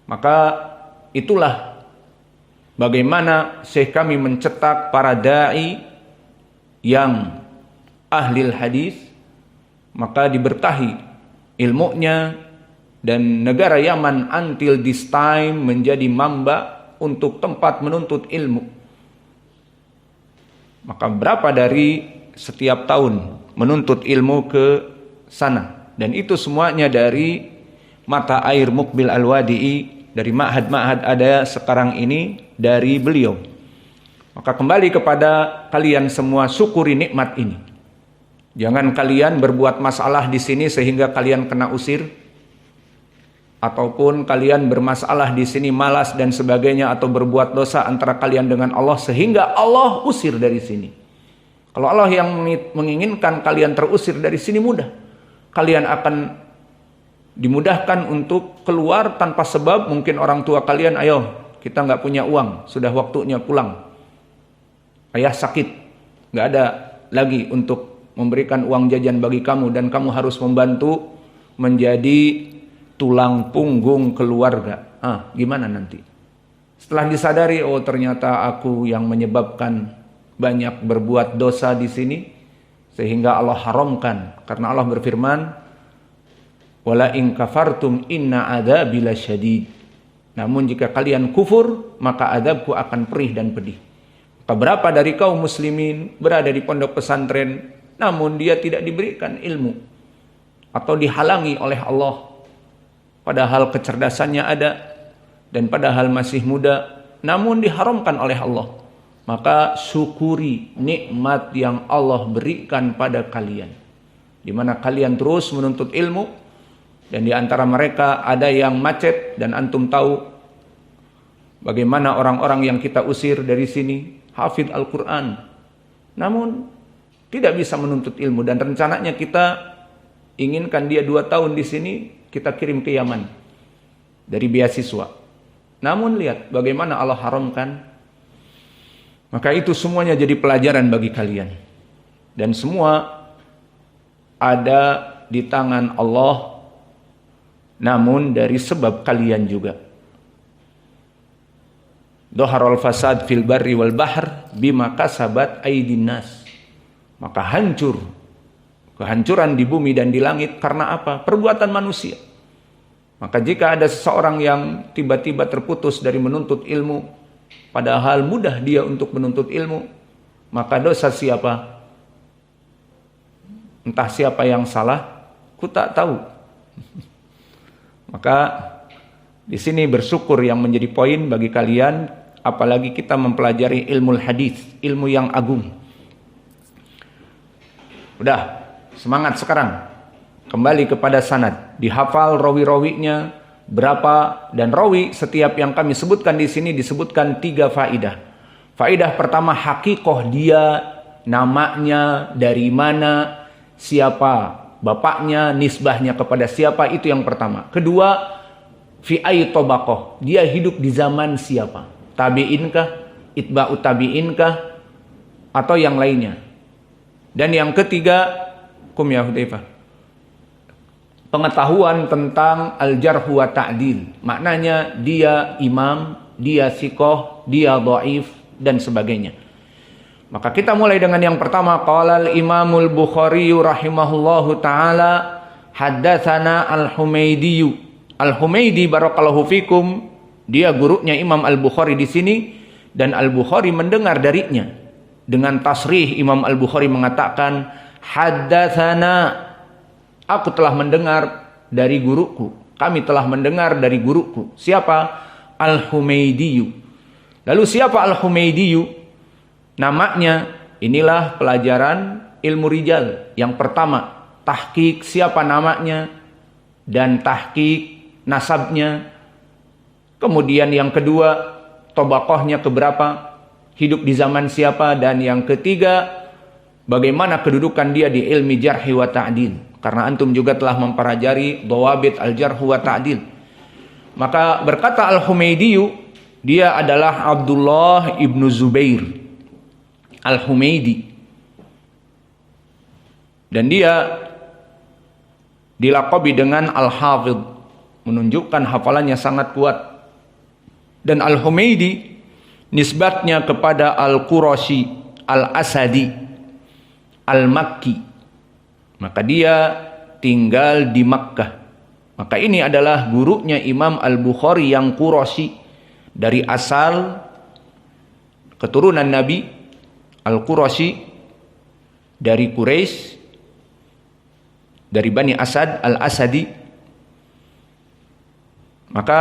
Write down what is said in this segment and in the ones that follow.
Maka itulah bagaimana Syekh kami mencetak para dai yang ahli hadis, maka diberkahi ilmunya, dan negara Yaman until this time menjadi mamba untuk tempat menuntut ilmu. Maka berapa dari setiap tahun menuntut ilmu ke sana, dan itu semuanya dari mata air Muqbil Al-Wadi'i, dari ma'had-ma'had ada sekarang ini dari beliau. Maka kembali kepada kalian semua, syukuri nikmat ini. Jangan kalian berbuat masalah di sini sehingga kalian kena usir, ataupun kalian bermasalah di sini malas dan sebagainya, atau berbuat dosa antara kalian dengan Allah sehingga Allah usir dari sini. Kalau Allah yang menginginkan kalian terusir dari sini, mudah. Kalian akan dimudahkan untuk keluar tanpa sebab. Mungkin orang tua kalian, ayo kita nggak punya uang, sudah waktunya pulang. Ayah sakit, nggak ada lagi untuk memberikan uang jajan bagi kamu, dan kamu harus membantu menjadi tulang punggung keluarga. Gimana nanti? Setelah disadari, oh ternyata aku yang menyebabkan banyak berbuat dosa di sini, sehingga Allah haramkan. Karena Allah berfirman, wala in kafartum inna adzabi lasyadid. Namun jika kalian kufur, maka azabku akan perih dan pedih. Maka berapa dari kaum muslimin berada di pondok pesantren, namun dia tidak diberikan ilmu, atau dihalangi oleh Allah, padahal kecerdasannya ada, dan padahal masih muda, namun diharamkan oleh Allah. Maka syukuri nikmat yang Allah berikan pada kalian, di mana kalian terus menuntut ilmu, dan di antara mereka ada yang macet, dan antum tahu bagaimana orang-orang yang kita usir dari sini, hafidh Al-Quran, namun tidak bisa menuntut ilmu, dan rencananya kita inginkan dia 2 tahun di sini, kita kirim ke Yaman dari beasiswa. Namun lihat bagaimana Allah haramkan. Maka itu semuanya jadi pelajaran bagi kalian, dan semua ada di tangan Allah, namun dari sebab kalian juga. Dhaharal fasad fil barri wal bahr bima kasabat aydin nas. Maka kehancuran di bumi dan di langit karena apa? Perbuatan manusia. Maka jika ada seseorang yang tiba-tiba terputus dari menuntut ilmu, padahal mudah dia untuk menuntut ilmu, maka dosa siapa? Entah siapa yang salah, ku tak tahu. Maka di sini bersyukur yang menjadi poin bagi kalian, apalagi kita mempelajari ilmu hadis, ilmu yang agung. Udah, semangat sekarang. Kembali kepada sanad, dihafal rawi-rawinya berapa, dan rawi setiap yang kami sebutkan di sini disebutkan 3 faidah. Faidah pertama, hakikoh dia, namanya, dari mana, siapa bapaknya, nisbahnya kepada siapa, itu yang pertama. Kedua, fi ay tabaqah, dia hidup di zaman siapa, tabi'inkah, itba'ut tabi'inkah, atau yang lainnya. Dan yang ketiga, kum ya Hudzaifah, pengetahuan tentang al-jarh wa ta'dil. Maknanya dia imam, dia thiqah, dia dhaif, dan sebagainya. Maka kita mulai dengan yang pertama. Qala al-Imamul Bukhari rahimahullahu taala, haddatsana al-Humaidi. Al-Humaidi barakallahu fikum, dia gurunya Imam Al-Bukhari di sini, dan Al-Bukhari mendengar darinya. Dengan tasrih Imam Al-Bukhari mengatakan, haddatsana, aku telah mendengar dari guruku. Kami telah mendengar dari guruku. Siapa? Al-Humaydiyu. Lalu siapa Al-Humaydiyu? Namanya, inilah pelajaran ilmu rijal. Yang pertama, tahqiq siapa namanya, dan tahqiq nasabnya. Kemudian yang kedua, tabaqahnya keberapa, hidup di zaman siapa. Dan yang ketiga, bagaimana kedudukan dia di ilmi jarhi wa ta'dil. Karena antum juga telah mempelajari dhawabit al-jarh wa ta'dil. Maka berkata Al-Humaydiyu, dia adalah Abdullah ibnu Zubair Al-Humaydi, dan dia dilaqabi dengan Al-Hafidh, menunjukkan hafalannya sangat kuat. Dan Al-Humaydi nisbatnya kepada Al-Qurashi, Al-Asadi, Al-Makki. Maka dia tinggal di Makkah. Maka ini adalah gurunya Imam Al-Bukhari yang Qurashi, dari asal keturunan Nabi, Al-Qurashi, dari Quraisy, dari Bani Asad, Al-Asadi. Maka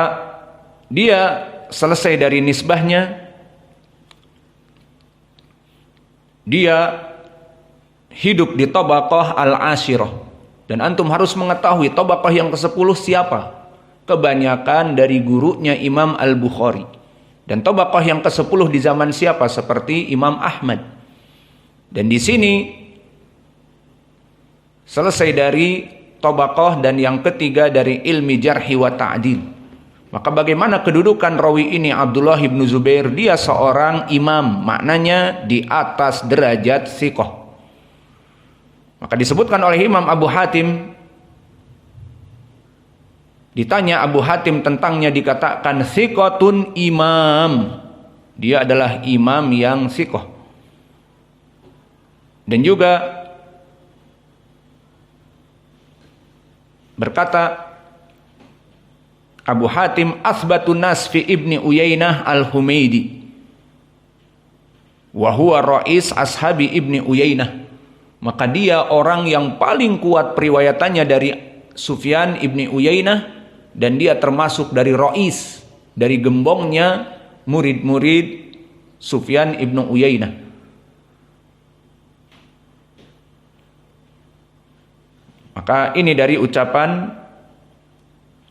dia selesai dari nisbahnya, dia hidup di tabaqah al-ashirah. Dan antum harus mengetahui tabaqah yang ke-10 siapa? Kebanyakan dari gurunya Imam Al-Bukhari. Dan tabaqah yang ke-10 di zaman siapa? Seperti Imam Ahmad. Dan di sini selesai dari tabaqah dan yang ketiga dari ilmi jarhi wa ta'dil. Maka bagaimana kedudukan rawi ini Abdullah bin Zubair? Dia seorang imam, maknanya di atas derajat thiqah. Maka disebutkan oleh Imam Abu Hatim, ditanya Abu Hatim tentangnya, dikatakan thiqatun imam. Dia adalah imam yang thiqah. Dan juga berkata Abu Hatim, asbatun nas fi Ibni Uyainah Al-Humaydi wa huwa rais ashabi Ibni Uyainah. Maka dia orang yang paling kuat periwayatannya dari Sufyan Ibni Uyainah, dan dia termasuk dari rais, dari gembongnya murid-murid Sufyan Ibnu Uyainah. Maka ini dari ucapan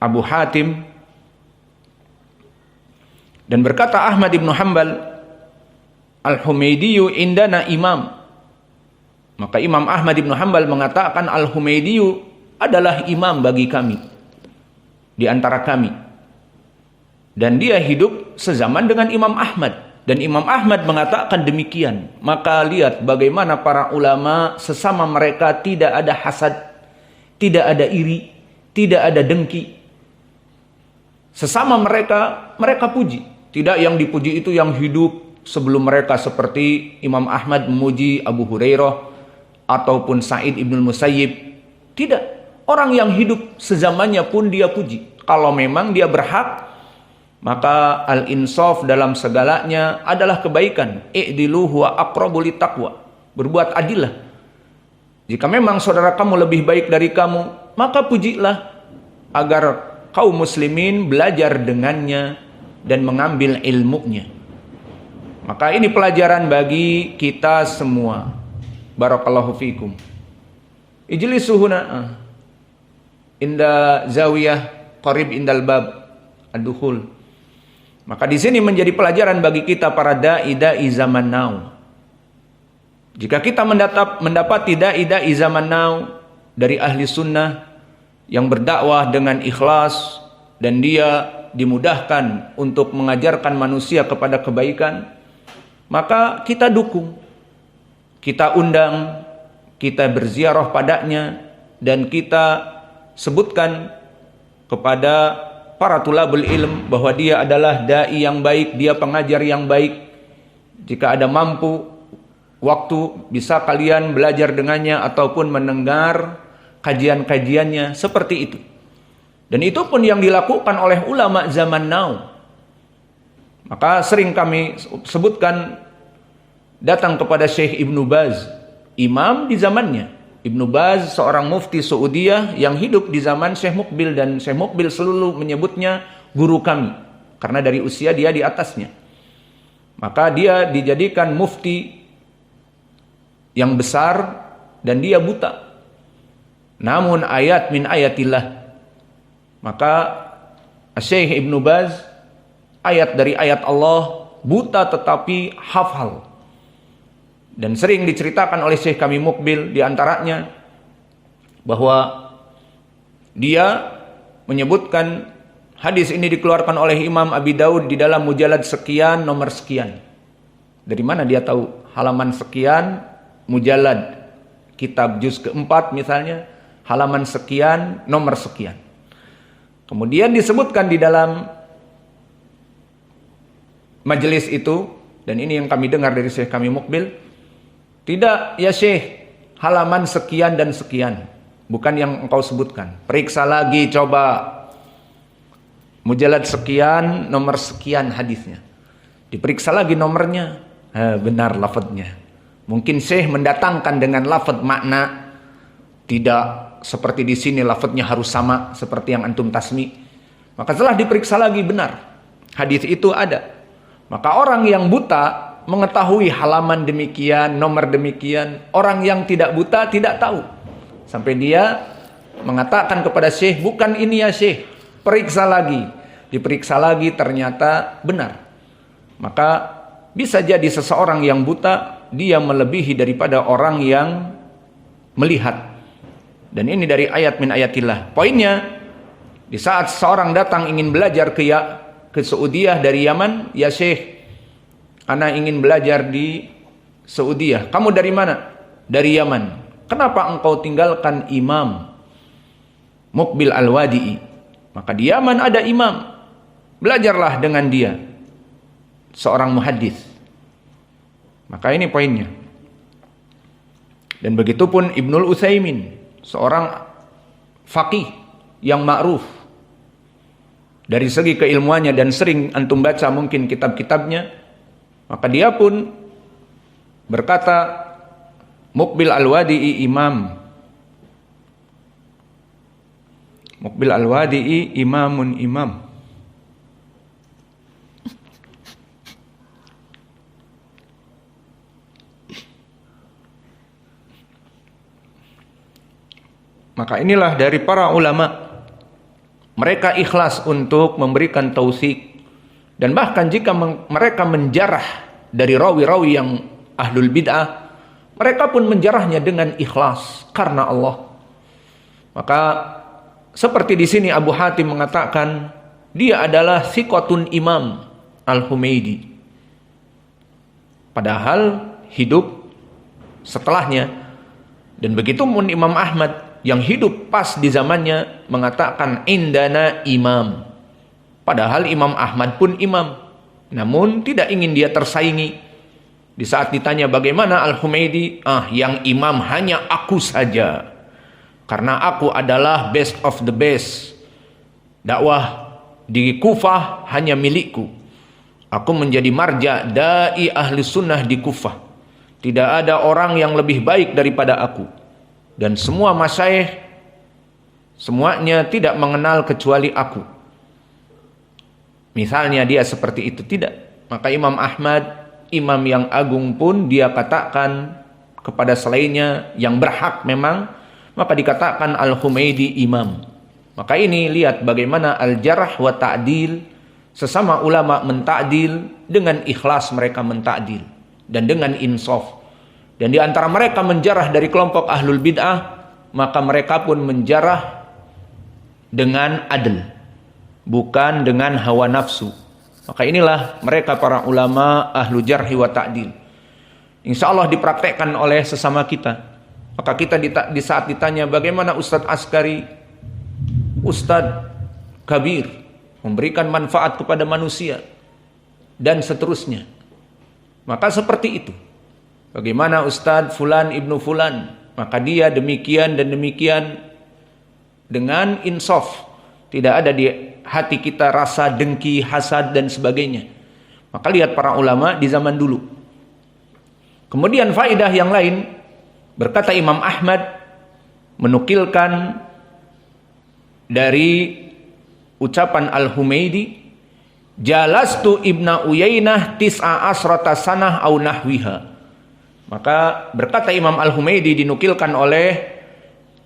Abu Hatim. Dan berkata Ahmad ibn Hanbal, Al-Humaydiyu indana imam. Maka Imam Ahmad ibn Hanbal mengatakan Al-Humaydiyu adalah imam bagi kami, di antara kami. Dan dia hidup sezaman dengan Imam Ahmad. Dan Imam Ahmad mengatakan demikian. Maka lihat bagaimana para ulama sesama mereka tidak ada hasad, tidak ada iri, tidak ada dengki. Sesama mereka puji. Tidak yang dipuji itu yang hidup sebelum mereka, seperti Imam Ahmad memuji Abu Hurairah ataupun Sa'id ibn Musayyib. Tidak. Orang yang hidup sezamannya pun dia puji. Kalau memang dia berhak, maka al-insaf dalam segalanya adalah kebaikan. I'dilu huwa aqrabu littaqwa. Berbuat adillah. Jika memang saudara kamu lebih baik dari kamu, maka pujilah agar kaum muslimin belajar dengannya dan mengambil ilmunya. Maka ini pelajaran bagi kita semua. Barakallahu fikum. Ijlisuhuna inda zawiyah qarib indal bab ad-dukhul. Maka di sini menjadi pelajaran bagi kita para dai zaman now. Jika kita mendapati dai zaman now dari ahli sunnah yang berdakwah dengan ikhlas dan dia dimudahkan untuk mengajarkan manusia kepada kebaikan, maka kita dukung, kita undang, kita berziarah padanya, dan kita sebutkan kepada para tulabul ilm bahwa dia adalah dai yang baik, dia pengajar yang baik. Jika ada mampu waktu, bisa kalian belajar dengannya ataupun mendengar kajian-kajiannya, seperti itu. Dan itu pun yang dilakukan oleh ulama zaman now. Maka sering kami sebutkan, datang kepada Syekh Ibnu Baz, imam di zamannya. Ibnu Baz seorang mufti Saudiyah yang hidup di zaman Syekh Muqbil, dan Syekh Muqbil selalu menyebutnya guru kami karena dari usia dia di atasnya. Maka dia dijadikan mufti yang besar dan dia buta. Namun ayat min ayatillah. Maka Syekh Ibnu Baz, ayat dari ayat Allah, buta tetapi hafal. Dan sering diceritakan oleh Syekh kami Muqbil di antaranya bahwa dia menyebutkan hadis ini dikeluarkan oleh Imam Abi Daud di dalam mujalad sekian nomor sekian. Dari mana dia tahu halaman sekian mujalad kitab juz keempat misalnya, halaman sekian nomor sekian. Kemudian disebutkan di dalam majelis itu, dan ini yang kami dengar dari Syekh kami Mukbil, tidak ya Syekh, halaman sekian dan sekian, bukan yang engkau sebutkan. Periksa lagi coba, mujalad sekian, nomor sekian hadisnya. Diperiksa lagi nomornya, benar lafadznya. Mungkin Syekh mendatangkan dengan lafadz makna, tidak seperti di sini lafadznya harus sama seperti yang antum tasmi. Maka setelah diperiksa lagi benar, hadis itu ada. Maka orang yang buta mengetahui halaman demikian, nomor demikian. Orang yang tidak buta tidak tahu. Sampai dia mengatakan kepada Syekh, bukan ini ya Syekh, periksa lagi. Diperiksa lagi ternyata benar. Maka bisa jadi seseorang yang buta dia melebihi daripada orang yang melihat. Dan ini dari ayat min ayatillah. Poinnya, di saat seorang datang ingin belajar ke Saudiah dari Yaman, ya Syekh, ana ingin belajar di Saudiah. Kamu dari mana? Dari Yaman. Kenapa engkau tinggalkan Imam Mukbil Al-Wadi'i? Maka di Yaman ada imam. Belajarlah dengan dia. Seorang muhaddits. Maka ini poinnya. Dan begitupun Ibnul Utsaimin, seorang faqih yang ma'ruf dari segi keilmuannya dan sering antum baca mungkin kitab-kitabnya, maka dia pun berkata, Mukbil Al-Wadi'i imam. Mukbil Al-Wadi'i imamun imam. Maka inilah dari para ulama, mereka ikhlas untuk memberikan tausik, dan bahkan jika mereka menjarah dari rawi-rawi yang ahlul bid'ah, mereka pun menjarahnya dengan ikhlas karena Allah. Maka seperti di sini Abu Hatim mengatakan dia adalah thiqatun Imam Al-Humaidi, padahal hidup setelahnya. Dan begitu pun Imam Ahmad yang hidup pas di zamannya mengatakan indana imam. Padahal Imam Ahmad pun imam, namun tidak ingin dia tersaingi. Di saat ditanya bagaimana Al-Humaidi, yang imam hanya aku saja, karena aku adalah best of the best. Dakwah di Kufah hanya milikku. Aku menjadi marja dai ahli sunnah di Kufah. Tidak ada orang yang lebih baik daripada aku. Dan semua masyayikh semuanya tidak mengenal kecuali aku. Misalnya dia seperti itu, tidak. Maka Imam Ahmad, imam yang agung pun dia katakan kepada selainnya yang berhak memang, maka dikatakan Al-Humaidi imam. Maka ini lihat bagaimana al-jarh wa ta'dil, sesama ulama mentakdil dengan ikhlas mereka mentakdil dan dengan insaf. Dan di antara mereka menjarah dari kelompok ahlul bid'ah, maka mereka pun menjarah dengan adil, bukan dengan hawa nafsu. Maka inilah mereka para ulama ahlu jarhi wa ta'dil. Insya Allah dipraktekkan oleh sesama kita. Maka kita di saat ditanya bagaimana Ustadz Askari, Ustadz Kabir, memberikan manfaat kepada manusia, dan seterusnya. Maka seperti itu. Bagaimana Ustadz Fulan Ibnu Fulan, maka dia demikian dan demikian dengan insaf. Tidak ada di hati kita rasa dengki, hasad dan sebagainya. Maka lihat para ulama di zaman dulu. Kemudian faedah yang lain, berkata Imam Ahmad menukilkan dari ucapan Al-Humaidi, jalastu Ibna Uyainah tis'a asrata sanah au nahwiha. Maka berkata Imam Al-Humaidi dinukilkan oleh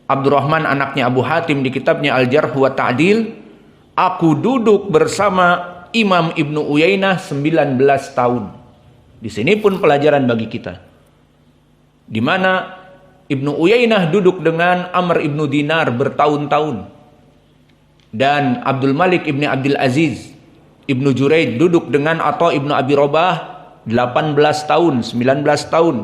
Abdurrahman anaknya Abu Hatim di kitabnya Al-Jarh wa Ta'dil, aku duduk bersama Imam Ibnu Uyainah 19 tahun. Di sini pun pelajaran bagi kita. Di mana Ibnu Uyainah duduk dengan Amr Ibnu Dinar bertahun-tahun. Dan Abdul Malik Ibnu Abdul Aziz Ibnu Juraid duduk dengan Atha Ibnu Abi Robah 18 tahun, 19 tahun.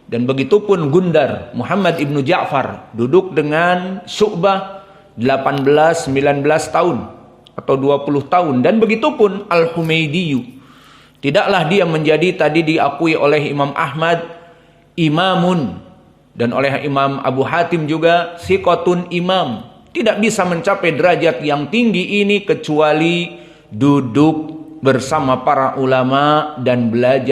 Dan begitu pun Gundar Muhammad Ibnu Ja'far duduk dengan Syu'bah 18, 19 tahun atau 20 tahun. Dan begitu pun Al-Humaidi Tidaklah dia menjadi, tadi diakui oleh Imam Ahmad, imamun, dan oleh Imam Abu Hatim juga siqatun imam. Tidak bisa mencapai derajat yang tinggi ini kecuali duduk bersama para ulama dan belajar